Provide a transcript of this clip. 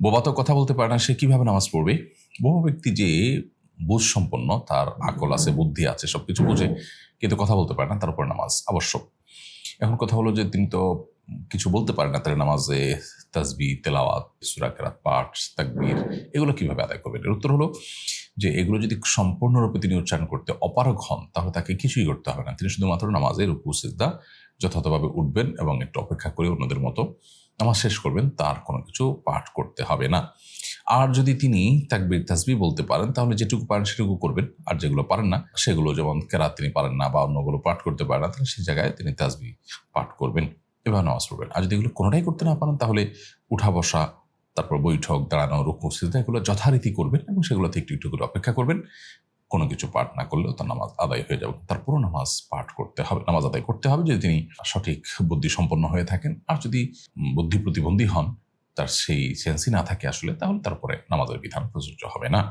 বোবা তো কথা বলতে পারে না, সে কিভাবে নামাজ পড়বে? বহু ব্যক্তি যে বুঝ সম্পন্ন, তার আকল আছে, বুদ্ধি আছে, সবকিছু বোঝে, কিন্তু কথা বলতে পারে না, তার উপর নামাজ আবশ্যক। এখন কথা হলো যে তিনি তো কিছু বলতে পারেন না, তাহলে নামাজে তাসবিহ, তেলাওয়াত, সূরা কেরাত, পাঠ, তাকবীর এগুলো কিভাবে আদায় করবেন? এর উত্তর হলো যে এগুলো যদি সম্পূর্ণরূপে তিনি উচ্চারণ করতে অপারগ হন, তাহলে তাকে কিছুই করতে হবে না। তিনি শুধুমাত্র নামাজের রুকু সিজদা যথাযথভাবে উঠবেন এবং একটু অপেক্ষা করে অন্যদের মতো নামাজ শেষ করবেন, তার কোনো কিছু পাঠ করতে হবে না। আর যদি তিনি তাকবীর তাসবিহ বলতে পারেন, তাহলে যেটুকু পারেন সেটুকু করবেন, আর যেগুলো পারেন না সেগুলো, যেমন কেরাত তিনি পারেন না বা অন্যগুলো পাঠ করতে পারেন না, তাহলে সেই জায়গায় তিনি তাসবিহ পাঠ করবেন, এভাবে নামাজ পড়বেন। আর যদি এগুলো কোনোটাই করতে না পারেন, তাহলে উঠা বসা, তারপর বৈঠক, দাঁড়ানো, রুকু সিজদা এগুলো যথারীতি করবেন এবং সেগুলোতে একটু একটু করে অপেক্ষা করবেন। কোনো কিছু পাঠ না করলেও তার নামাজ আদায় হয়ে যাবে। তার পুরো নামাজ পাঠ করতে হবে, নামাজ আদায় করতে হবে যদি তিনি সঠিক বুদ্ধি সম্পন্ন হয়ে থাকেন। আর যদি বুদ্ধি প্রতিবন্ধী হন, তার সেই সেন্সই না থাকে আসলে, তাহলে তারপরে নামাজের বিধান প্রযোজ্য হবে না।